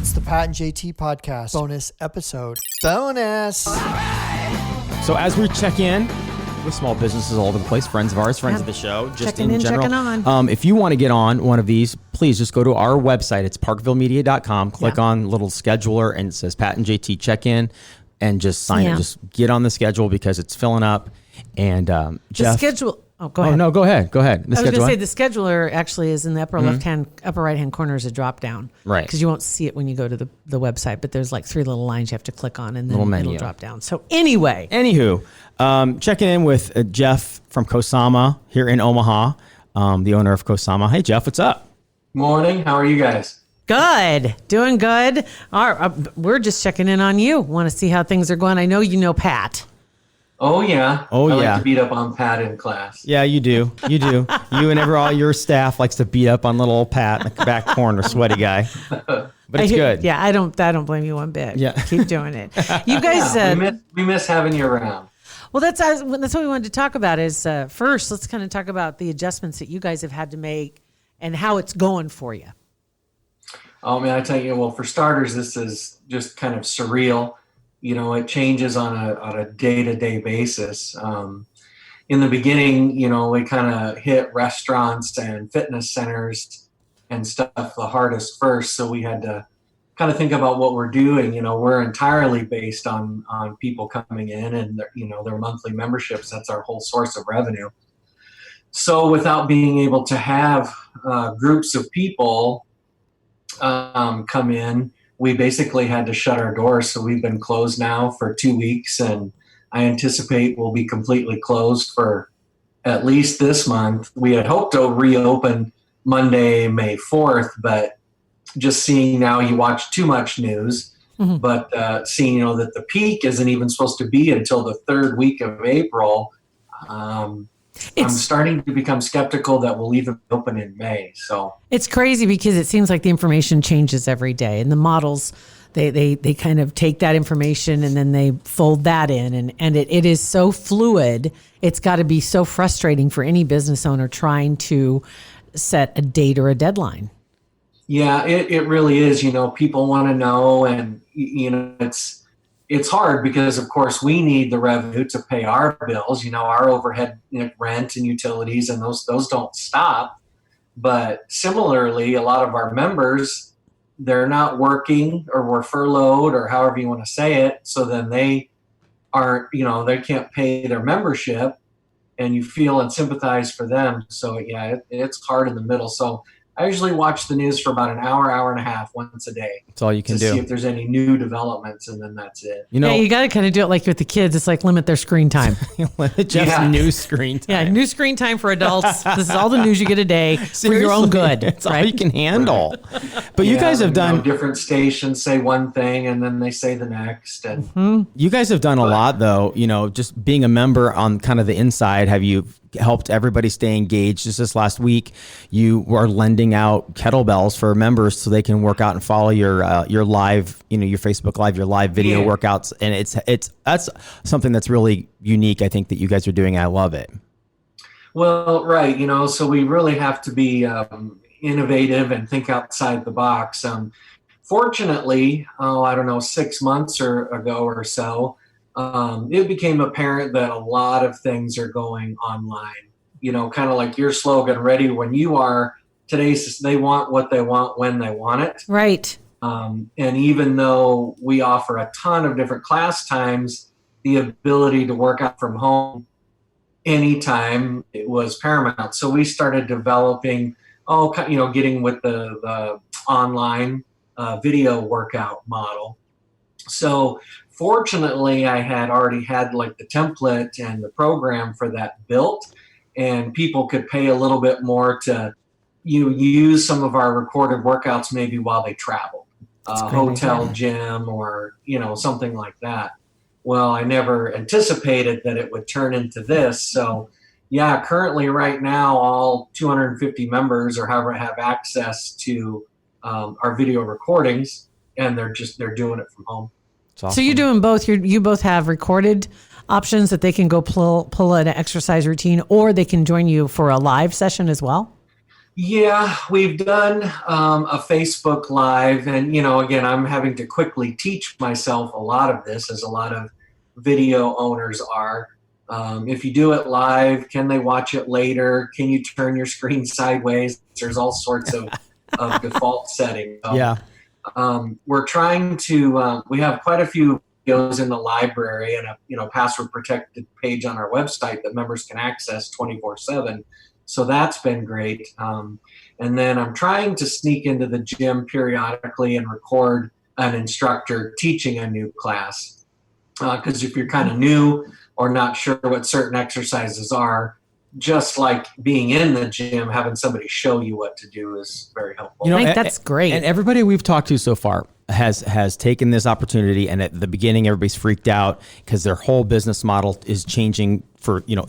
It's the Pat and JT podcast bonus episode. Bonus. So as we check in with small businesses all over the place, friends of ours, friends of the show, just checking in general. Checking on. If you want to get on one of these, please just go to our website. It's parkvillemedia.com. Click on little scheduler and it says Pat and JT check in and just sign it. Just get on the schedule because it's filling up. And Jeff. The schedule. Oh, go ahead. Oh, no, go ahead. Go ahead. I was going to say the scheduler actually is in the upper upper right-hand corner is a drop down. Right. Because you won't see it when you go to the website, but there's like 3 little lines you have to click on and then it'll drop down. So anyway. Anywho, checking in with Jeff from Kosama here in Omaha, the owner of Kosama. Hey, Jeff, what's up? Morning. How are you guys? Good. Doing good. We're just checking in on you. Want to see how things are going. I know you know Pat. Oh, yeah. Oh, I yeah. like to beat up on Pat in class. Yeah, you do. You do. You and all your staff likes to beat up on little old Pat in the back corner, sweaty guy. But it's good. Yeah, I don't blame you one bit. Yeah. Keep doing it. You guys, we miss having you around. Well, that's what we wanted to talk about is first, let's kind of talk about the adjustments that you guys have had to make and how it's going for you. Oh, man, I tell you, well, for starters, this is just kind of surreal. You know, it changes on a day-to-day basis. In the beginning, you know, we kind of hit restaurants and fitness centers and stuff the hardest first. So we had to kind of think about what we're doing. You know, we're entirely based on people coming in and, their monthly memberships. That's our whole source of revenue. So without being able to have groups of people come in, we basically had to shut our doors. So we've been closed now for 2 weeks, and I anticipate we'll be completely closed for at least this month. We had hoped to reopen Monday, May 4th, but just seeing now, you watch too much news, but seeing, that the peak isn't even supposed to be until the 3rd week of April, I'm starting to become skeptical that we'll even open in May. So it's crazy because it seems like the information changes every day, and the models they kind of take that information and then they fold that in, and it is so fluid. It's got to be so frustrating for any business owner trying to set a date or a deadline. Yeah, it really is. People want to know, and it's hard because, of course, we need the revenue to pay our bills, our overhead, rent and utilities, and those don't stop. But similarly, a lot of our members, they're not working or were furloughed or however you want to say it. So then they aren't, they can't pay their membership, and you feel and sympathize for them. So yeah, it's hard in the middle. So I usually watch the news for about an hour and a half once a day. That's all you can do. To see if there's any new developments, and then that's it. Yeah, you got to kind of do it like with the kids. It's like limit their screen time. Just new screen time. Yeah, new screen time for adults. This is all the news you get a day for your own good. It's all you can handle. Right. But you guys have done... different stations say one thing, and then they say the next. And You guys have done a lot, though. Just being a member on kind of the inside, have you helped everybody stay engaged? Just this last week, you were lending out kettlebells for members so they can work out and follow your live, your Facebook Live, your live video workouts, and that's something that's really unique. I think that you guys are doing. I love it. Well, right, so we really have to be innovative and think outside the box. Fortunately, 6 months ago or so, it became apparent that a lot of things are going online, kind of like your slogan, ready when you are. Today's, they want what they want when they want it. Right. And even though we offer a ton of different class times, the ability to work out from home anytime, it was paramount. So we started developing, getting with the online video workout model. So fortunately, I had already had like the template and the program for that built, and people could pay a little bit more to use some of our recorded workouts maybe while they travel, hotel gym or, something like that. Well, I never anticipated that it would turn into this. So yeah, currently right now, all 250 members or however have access to our video recordings, and they're doing it from home. Awesome. So you're doing both. You both have recorded options that they can go pull an exercise routine, or they can join you for a live session as well? Yeah, we've done a Facebook Live, and again, I'm having to quickly teach myself a lot of this, as a lot of video owners are. If you do it live, can they watch it later? Can you turn your screen sideways? There's all sorts of default settings. So, Yeah. we're trying to. We have quite a few videos in the library, and a password protected page on our website that members can access 24/7. So that's been great. And then I'm trying to sneak into the gym periodically and record an instructor teaching a new class. Because if you're kind of new or not sure what certain exercises are, just like being in the gym, having somebody show you what to do is very helpful. I think that's great. And everybody we've talked to so far has taken this opportunity, and at the beginning everybody's freaked out because their whole business model is changing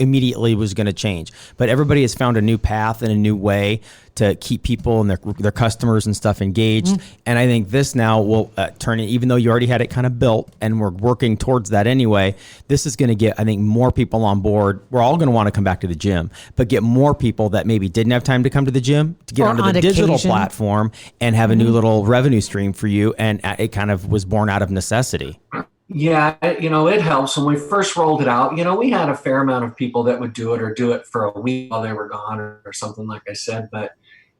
immediately was going to change. But everybody has found a new path and a new way to keep people and their customers and stuff engaged. And I think this now will turn it, even though you already had it kind of built and we're working towards that anyway, this is going to get, I think, more people on board. We're all going to want to come back to the gym, but get more people that maybe didn't have time to come to the gym to get onto the digital platform and have a new little revenue stream for you. And it kind of was born out of necessity. Yeah, it helps. When we first rolled it out, we had a fair amount of people that would do it or do it for a week while they were gone or something, like I said. But,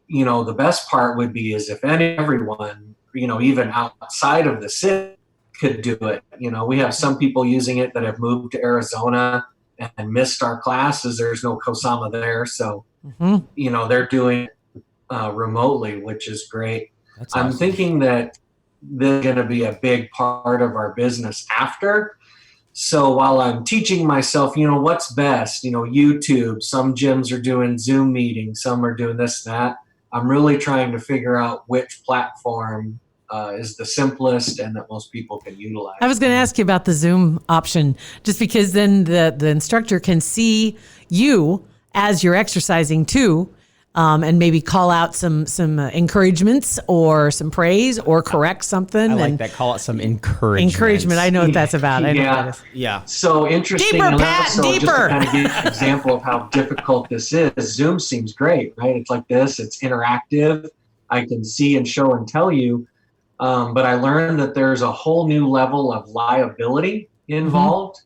the best part would be is if everyone, even outside of the city could do it. We have some people using it that have moved to Arizona and missed our classes. There's no Kosama there. So, they're doing it remotely, which is great. That's awesome. I'm thinking that they're going to be a big part of our business after. So while I'm teaching myself, what's best, YouTube, some gyms are doing Zoom meetings, some are doing this, that. I'm really trying to figure out which platform is the simplest and that most people can utilize. I was going to ask you about the Zoom option, just because then the instructor can see you as you're exercising too. And maybe call out some encouragements or some praise or correct something. I like that. Call it some encouragement. I know what that's about. I know what that is. Yeah. So interesting. Deeper, and Pat, also, deeper. Just to kind of give you an example of how difficult this is, Zoom seems great, right? It's like this. It's interactive. I can see and show and tell you. But I learned that there's a whole new level of liability involved.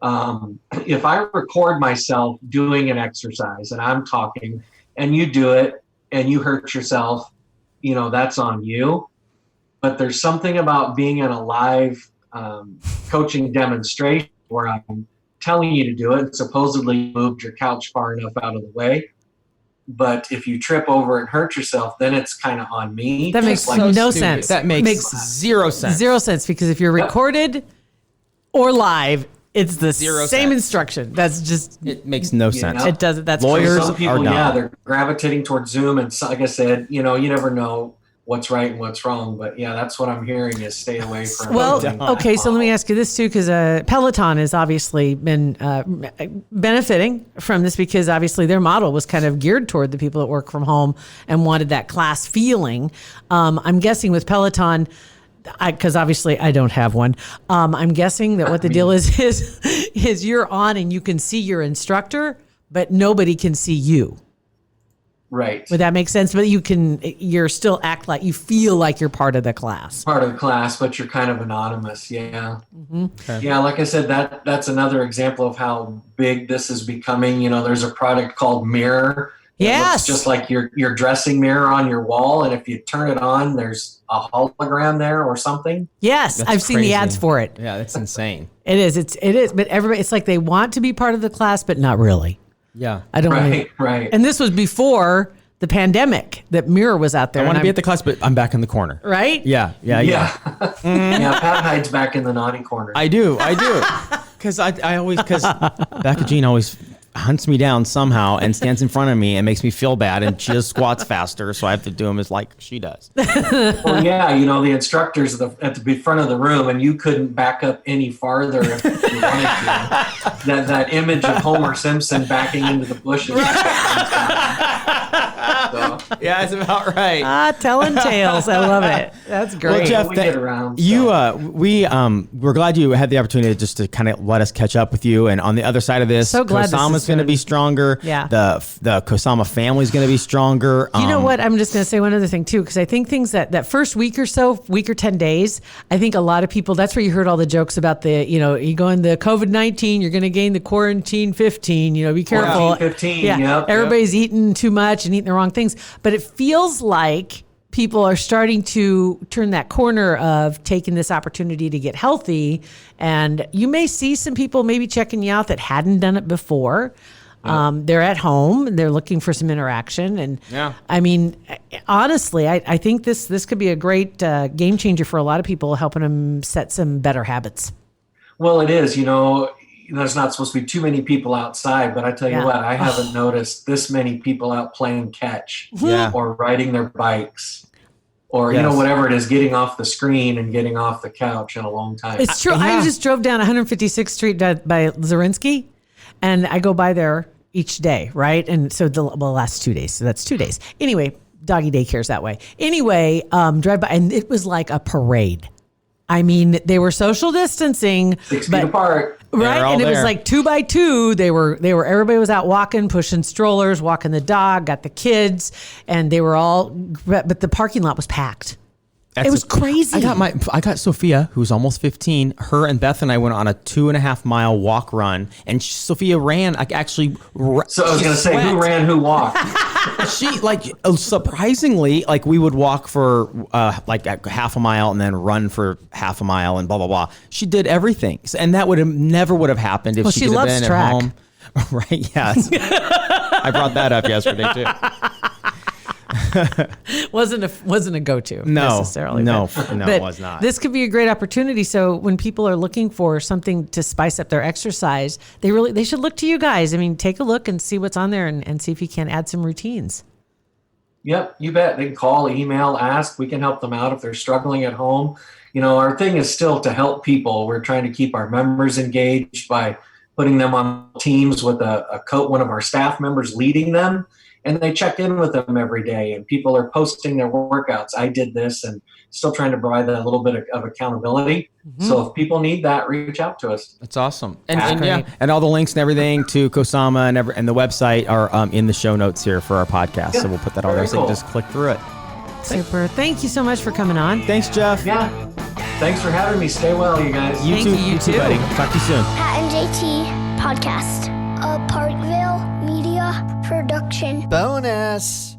If I record myself doing an exercise and I'm talking, and you do it and you hurt yourself, that's on you. But there's something about being in a live coaching demonstration where I'm telling you to do it and supposedly moved your couch far enough out of the way. But if you trip over and hurt yourself, then it's kind of on me. That makes no sense. That makes zero sense. Zero sense, because if you're recorded or live, it's the Zero same sense. instruction. That's just, It makes no sense. it doesn't. That's Lawyers Some people, are dumb. they're gravitating towards Zoom. And so, like I said, you never know what's right and what's wrong. But yeah, that's what I'm hearing is stay away from. Well, okay, so let me ask you this too, because Peloton has obviously been benefiting from this, because obviously their model was kind of geared toward the people that work from home and wanted that class feeling. I'm guessing with Peloton, because obviously I don't have one. I'm guessing that what the deal is you're on and you can see your instructor, but nobody can see you. Right. Would that make sense? But you're still act like you feel like you're part of the class. Part of the class, but you're kind of anonymous. Yeah. Okay. Yeah. Like I said, that's another example of how big this is becoming. There's a product called Mirror. Yes. It's just like your dressing mirror on your wall. And if you turn it on, there's a hologram there or something. Yes. That's I've seen the crazy. ads for it. Yeah, that's insane. It is. It is. But everybody, it's like they want to be part of the class, but not really. Yeah. I don't Right. And this was before the pandemic that Mirror was out there. I want to be at the class, but I'm back in the corner. Right? Yeah. Yeah, Pat hides back in the naughty corner. I do. Because because Becca Jean always hunts me down somehow and stands in front of me and makes me feel bad, and she just squats faster, so I have to do them as like she does. Well, yeah, the instructors at the front of the room, and you couldn't back up any farther if you wanted to. That image of Homer Simpson backing into the bushes. So, Yeah, that's about right. Telling tales. I love it. That's great. Well, Jeff, We get around, so. we're glad you had the opportunity just to kind of let us catch up with you. And on the other side of this, So glad this Kosama's is going to be good. stronger. Yeah. The Kosama family is going to be stronger. You know what? I'm just going to say one other thing too, because I think things that first week or 10 days, I think a lot of people, that's where you heard all the jokes about you go in the COVID-19, you're going to gain the quarantine 15, be careful. Quarantine 15, yep. Everybody's eating too much and eating the wrong things. But it feels like people are starting to turn that corner of taking this opportunity to get healthy. And you may see some people maybe checking you out that hadn't done it before. They're at home. They're looking for some interaction. And I mean, honestly, I think this could be a great game changer for a lot of people, helping them set some better habits. Well, it is. There's not supposed to be too many people outside, but I tell you what, I haven't noticed this many people out playing catch or riding their bikes or, whatever it is, getting off the screen and getting off the couch in a long time. It's true. I just drove down 156th Street by Zarinsky, and I go by there each day, right? And so the last 2 days. So that's 2 days. Anyway, doggy daycare's that way. Anyway, drive by, and it was like a parade. I mean, they were social distancing, 6 feet apart. Right. And it was like 2 by 2. Everybody was out walking, pushing strollers, walking the dog, got the kids, and they were all, but the parking lot was packed. It was crazy. I got Sophia, who's almost 15. Her and Beth and I went on a 2.5 mile walk run, and Sophia ran. So I was going to say, who ran, who walked? She surprisingly, we would walk for half a mile and then run for half a mile and blah blah blah. She did everything, and that never would have happened if she could have been track. at home. Right? Yes. I brought that up yesterday too. wasn't a go-to necessarily. No, it was not. This could be a great opportunity. So when people are looking for something to spice up their exercise, they should look to you guys. I mean, take a look and see what's on there and see if you can add some routines. Yep, you bet. They can call, email, ask. We can help them out if they're struggling at home. Our thing is still to help people. We're trying to keep our members engaged by putting them on teams with one of our staff members leading them. And they check in with them every day, and people are posting their workouts. I did this, and still trying to provide a little bit of accountability. Mm-hmm. So if people need that, reach out to us. That's awesome. And all the links and everything to Kosama and the website are in the show notes here for our podcast. So we'll put that all there. So you can just click through it. Super. Thank you so much for coming on. Thanks, Jeff. Yeah. Thanks for having me. Stay well, you guys. You too, buddy. Talk to you soon. Pat and JT Podcast. A Parkville Media Production. Bonus.